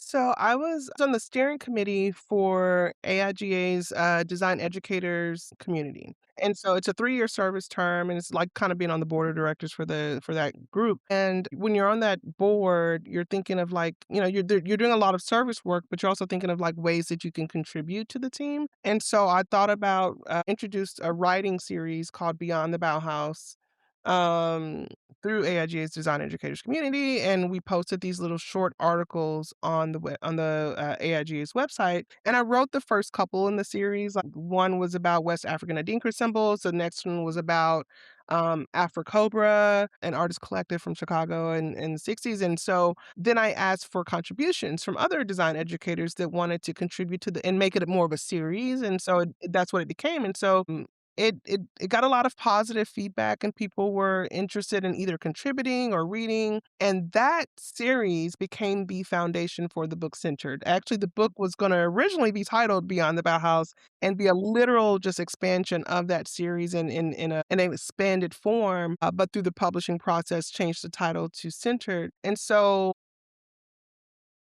So I was on the steering committee for AIGA's Design Educators community. And so it's a 3-year service term, and it's like kind of being on the board of directors for that group. And when you're on that board, you're thinking of like, you're doing a lot of service work, but you're also thinking of like ways that you can contribute to the team. And so I thought about introduced a writing series called Beyond the Bauhaus um through AIGA's Design Educators community, and we posted these little short articles on the AIGA's website. And I wrote the first couple in the series. Like one was about West African Adinkra symbols. The next one was about Afrocobra, an artist collective from Chicago in the '60s. And so then I asked for contributions from other design educators that wanted to contribute to the and make it more of a series. And so that's what it became. And so it got a lot of positive feedback, and people were interested in either contributing or reading, and that series became the foundation for the book Centered. Actually, the book was gonna originally be titled Beyond the Bauhaus and be a literal just expansion of that series in an expanded form, but through the publishing process, changed the title to Centered. And so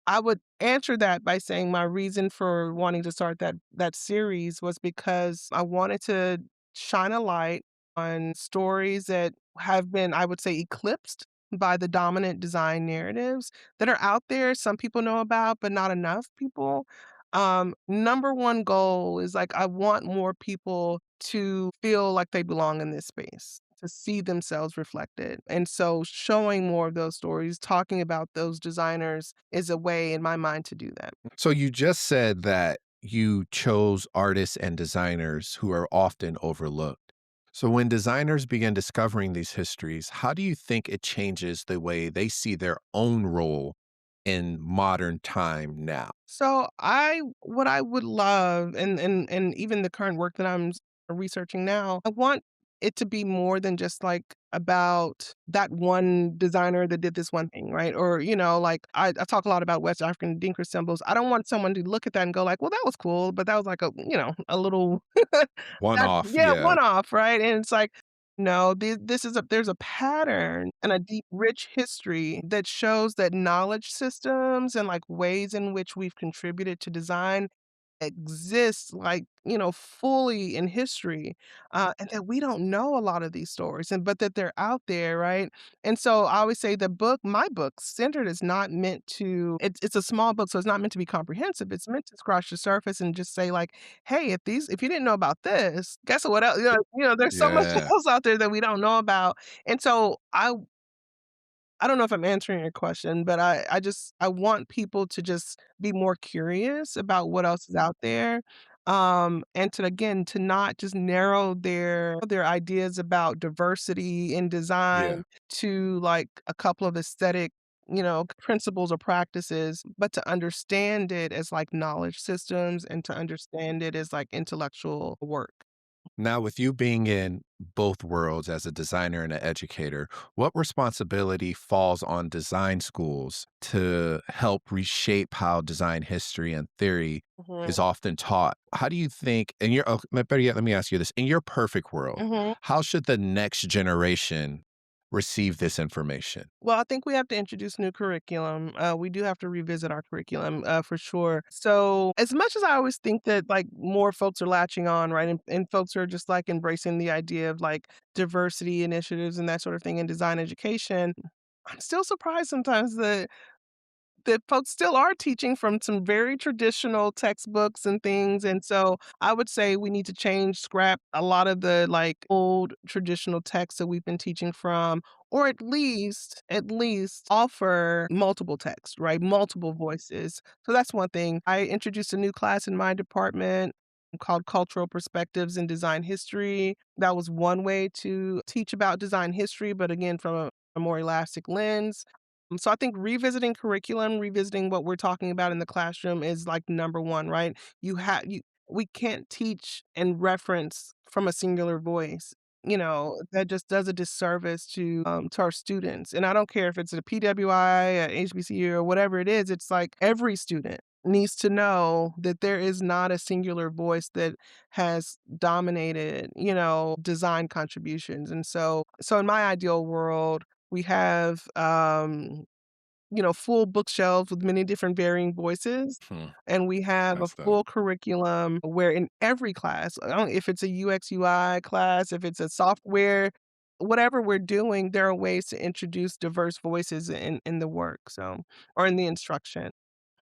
I would answer that by saying my reason for wanting to start that series was because I wanted to shine a light on stories that have been, I would say, eclipsed by the dominant design narratives that are out there. Some people know about, but not enough people. Number one goal is like I want more people to feel like they belong in this space, to see themselves reflected. And so showing more of those stories, talking about those designers is a way in my mind to do that. So you just said that you chose artists and designers who are often overlooked. So when designers begin discovering these histories, how do you think it changes the way they see their own role in modern time now? So what I would love and even the current work that I'm researching now, I want it to be more than just like about that one designer that did this one thing, right? Or, like I talk a lot about West African Dinker symbols. I don't want someone to look at that and go like, well, that was cool, but that was like a little One off, yeah, yeah. one off, right? And it's like, no, this is there's a pattern and a deep, rich history that shows that knowledge systems and like ways in which we've contributed to design exists like, fully in history, and that we don't know a lot of these stories and but that they're out there, right? And so I always say my book, Centered, is not meant to it's a small book, so it's not meant to be comprehensive. It's meant to scratch the surface and just say like, "Hey, if you didn't know about this, guess what else?" There's so much Yeah. else out there that we don't know about. And so I don't know if I'm answering your question, but I want people to just be more curious about what else is out there, and to again, to not just narrow their ideas about diversity in Yeah. design to, like, a couple of aesthetic, principles or practices, but to understand it as, like, knowledge systems and to understand it as, like, intellectual work. Now, with you being in both worlds as a designer and an educator, what responsibility falls on design schools to help reshape how design history and theory Mhm, is often taught? How do you think, better yet, let me ask you this, in your perfect world, mhm. how should the next generation receive this information? Well, I think we have to introduce new curriculum. We do have to revisit our curriculum for sure. So, as much as I always think that like more folks are latching on, right, and folks are just like embracing the idea of like diversity initiatives and that sort of thing in design education, I'm still surprised sometimes that folks still are teaching from some very traditional textbooks and things. And so I would say we need to scrap a lot of the like old traditional texts that we've been teaching from, or at least offer multiple texts, right? Multiple voices. So that's one thing. I introduced a new class in my department called Cultural Perspectives in Design History. That was one way to teach about design history, but again, from a more elastic lens. So I think revisiting curriculum, revisiting what we're talking about in the classroom is like number one, right? We can't teach and reference from a singular voice. That just does a disservice to our students. And I don't care if it's a PWI, a HBCU, or whatever it is. It's like every student needs to know that there is not a singular voice that has dominated, design contributions. And so in my ideal world, we have full bookshelves with many different varying voices. Hmm, And we have a that's dope. full curriculum where in every class, I don't if it's a UX UI class, if it's a software, whatever we're doing, there are ways to introduce diverse voices in the work, so or in the instruction.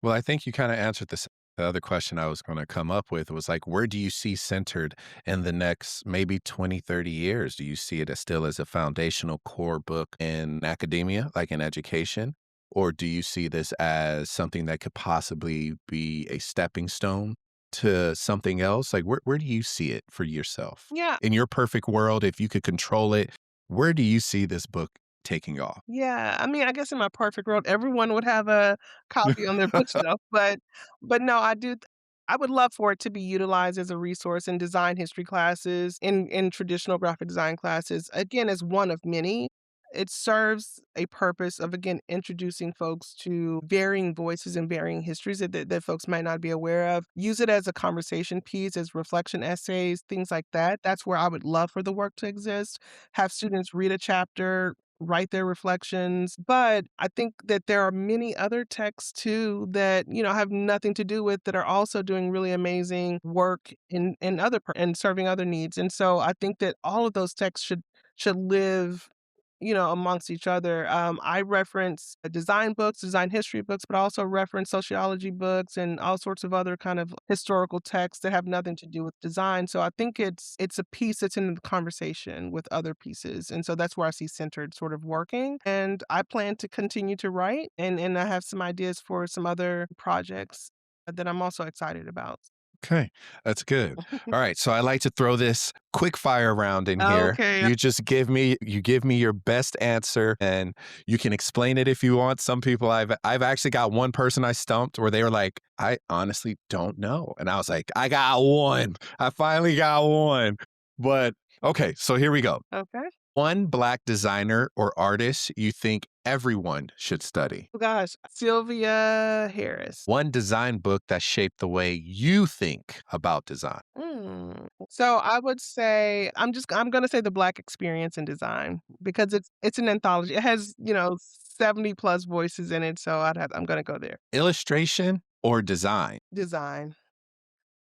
Well, I think you kind of answered the other question I was going to come up with was like, where do you see centered in the next maybe 20, 30 years? Do you see it as still as a foundational core book in academia, like in education? Or do you see this as something that could possibly be a stepping stone to something else? Like, where do you see it for yourself? Yeah. In your perfect world, if you could control it, where do you see this book taking off? Yeah, I mean, I guess in my perfect world, everyone would have a copy on their bookshelf, but no, I would love for it to be utilized as a resource in design history classes, in traditional graphic design classes, again, as one of many. It serves a purpose of, again, introducing folks to varying voices and varying histories that folks might not be aware of. Use it as a conversation piece, as reflection essays, things like that. That's where I would love for the work to exist. Have students read a chapter, write their reflections. But I think that there are many other texts too that, have nothing to do with that are also doing really amazing work in and serving other needs. And so I think that all of those texts should live amongst each other. I reference design books, design history books, but I also reference sociology books and all sorts of other kind of historical texts that have nothing to do with design. So I think it's a piece that's in the conversation with other pieces. And so that's where I see centered sort of working. And I plan to continue to write and I have some ideas for some other projects that I'm also excited about. Okay, that's good. All right, so I like to throw this quick fire round in here. Okay. You give me your best answer and you can explain it if you want. Some people I've actually got one person I stumped where they were like, "I honestly don't know." And I was like, "I got one. I finally got one." But okay, so here we go. Okay. One black designer or artist you think everyone should study. Oh gosh, Sylvia Harris. One design book that shaped the way you think about design. So I would say I'm gonna say the Black experience in design because it's an anthology. It has, 70 plus voices in it, so I'm gonna go there. Illustration or design? Design.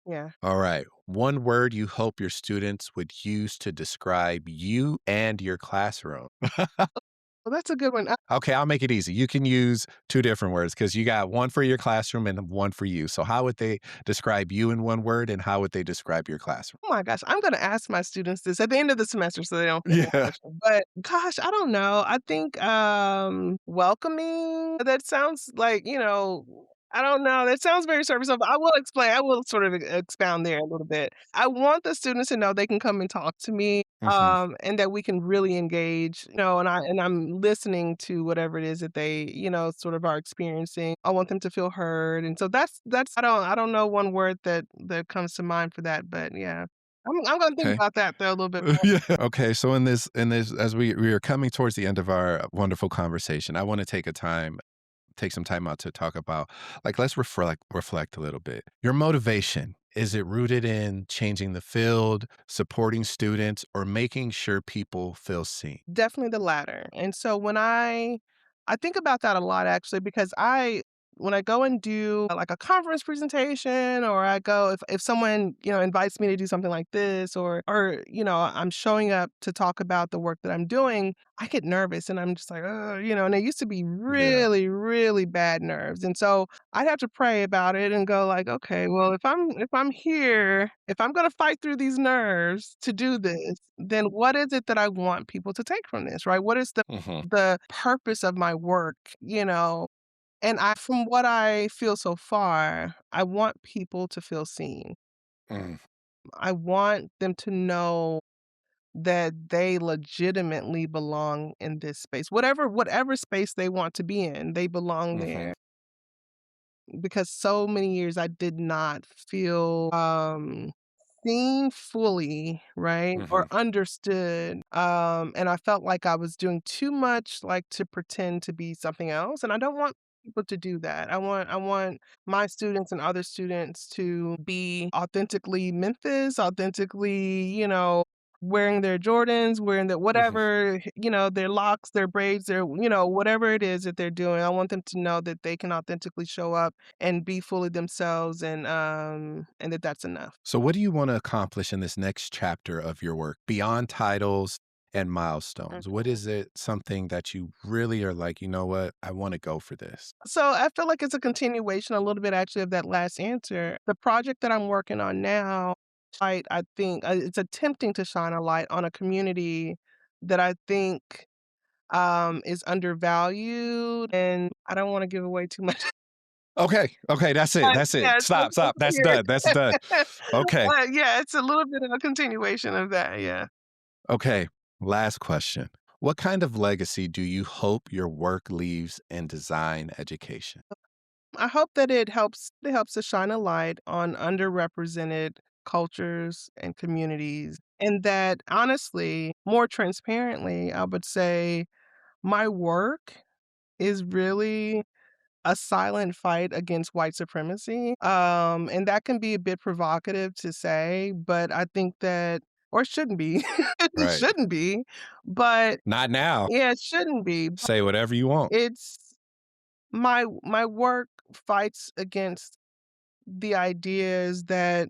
Yeah. All right. One word you hope your students would use to describe you and your classroom. Well, that's a good one. Okay, I'll make it easy. You can use two different words because you got one for your classroom and one for you. So, how would they describe you in one word and how would they describe your classroom? Oh my gosh, I'm gonna ask my students this at the end of the semester so they don't feel any Yeah. pressure. But gosh, I don't know. I think welcoming. That sounds like, I don't know. That sounds very surface level. I will explain. I will sort of expound there a little bit. I want the students to know they can come and talk to me, Hmm. and that we can really engage, and I'm listening to whatever it is that they, sort of are experiencing. I want them to feel heard. And so that's I don't know one word that comes to mind for that, but yeah. I'm gonna think Okay. about that though a little bit more. Yeah. Okay. So in this as we are coming towards the end of our wonderful conversation, I want to take some time out to talk about like let's reflect a little bit. Your motivation, is it rooted in changing the field, supporting students, or making sure people feel seen? Definitely the latter. And so when I think about that a lot actually because when I go and do like a conference presentation or I go if someone, invites me to do something like this or I'm showing up to talk about the work that I'm doing, I get nervous and I'm just like, oh, and it used to be Yeah. really, really bad nerves. And so I'd have to pray about it and go like, okay, well, if I'm here, if I'm gonna fight through these nerves to do this, then what is it that I want people to take from this, right? What is the Hmm. the purpose of my work, And from what I feel so far, I want people to feel seen. Mm, I want them to know that they legitimately belong in this space. Whatever space they want to be in, they belong mhm, there. Because so many years I did not feel, seen fully, right, or mhm, understood, and I felt like I was doing too much, like, to pretend to be something else, and I don't want people to do that. I want my students and other students to be authentically Memphis, authentically, wearing their Jordans, wearing their Mhm. whatever, their locks, their braids, their whatever it is that they're doing. I want them to know that they can authentically show up and be fully themselves and that that's enough. So, what do you want to accomplish in this next chapter of your work beyond titles and milestones? What Mhm. is it, something that you really are like, you know what, I want to go for this? So I feel like it's a continuation a little bit actually of that last answer. The project that I'm working on now, I think it's attempting to shine a light on a community that I think is undervalued, and I don't want to give away too much. Okay. Okay. That's it. But That's it. yeah, it's Stop. Stop. That's weird. done. That's done. Okay. Yeah, it's a little bit of a continuation of that. Yeah. Okay. Last question. What kind of legacy do you hope your work leaves in design education? I hope that it helps to shine a light on underrepresented cultures and communities. And that honestly, more transparently, I would say my work is really a silent fight against white supremacy. And that can be a bit provocative to say, but I think that or it shouldn't be. It Right. shouldn't be. But Not now. yeah, it shouldn't be. But Say whatever you want. it's my work fights against the ideas that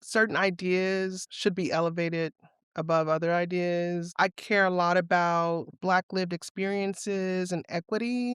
certain ideas should be elevated above other ideas. I care a lot about Black lived experiences and equity.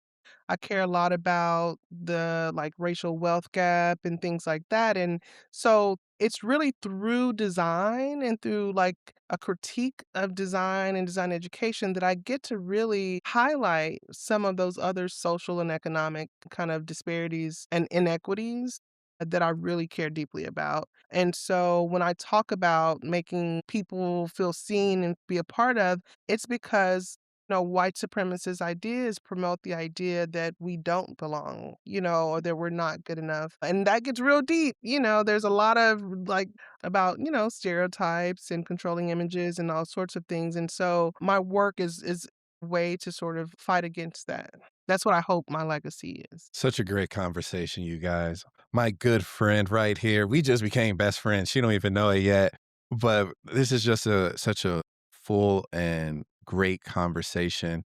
I care a lot about the, like, racial wealth gap and things like that, and so it's really through design and through, like, a critique of design and design education that I get to really highlight some of those other social and economic kind of disparities and inequities that I really care deeply about. And so when I talk about making people feel seen and be a part of, it's because white supremacist ideas promote the idea that we don't belong, or that we're not good enough. And that gets real deep. There's a lot of like about, stereotypes and controlling images and all sorts of things. And so my work is a way to sort of fight against that. That's what I hope my legacy is. Such a great conversation, you guys. My good friend right here. We just became best friends. She don't even know it yet. But this is just such a full and great conversation.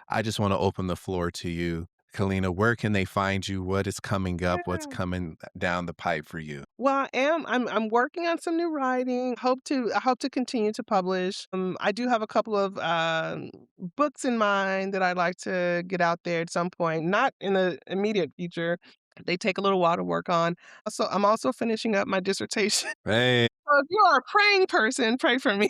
I just want to open the floor to you. Kaleena, where can they find you? What is coming up? What's Yeah. coming down the pipe for you? Well, I'm working on some new writing. I hope to continue to publish. I do have a couple of books in mind that I'd like to get out there at some point, not in the immediate future. They take a little while to work on. So I'm also finishing up my dissertation. Hey, So if you are a praying person, pray for me.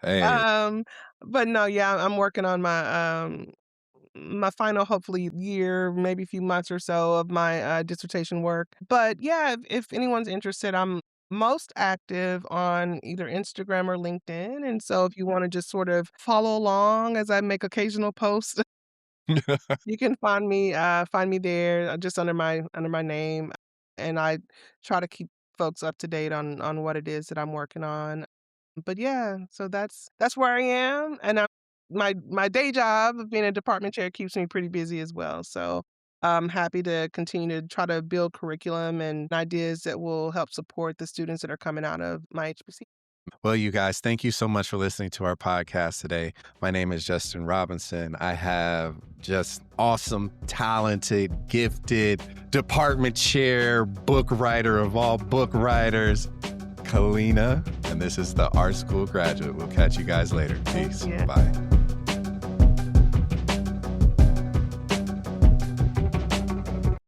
hey. um, but no, yeah, I'm working on my final, hopefully, year, maybe a few months or so of my dissertation work. But yeah, if anyone's interested, I'm most active on either Instagram or LinkedIn. And so if you want to just sort of follow along as I make occasional posts, you can find me there just under my name. And I try to keep folks up to date on what it is that I'm working on. But yeah, so that's where I am, and my day job of being a department chair keeps me pretty busy as well. So I'm happy to continue to try to build curriculum and ideas that will help support the students that are coming out of my HBC. Well, you guys, thank you so much for listening to our podcast today. My name is Justin Robinson. I have just awesome, talented, gifted department chair, book writer of all book writers, Kaleena, and this is the Art School Graduate. We'll catch you guys later. Thank Peace. you. Bye.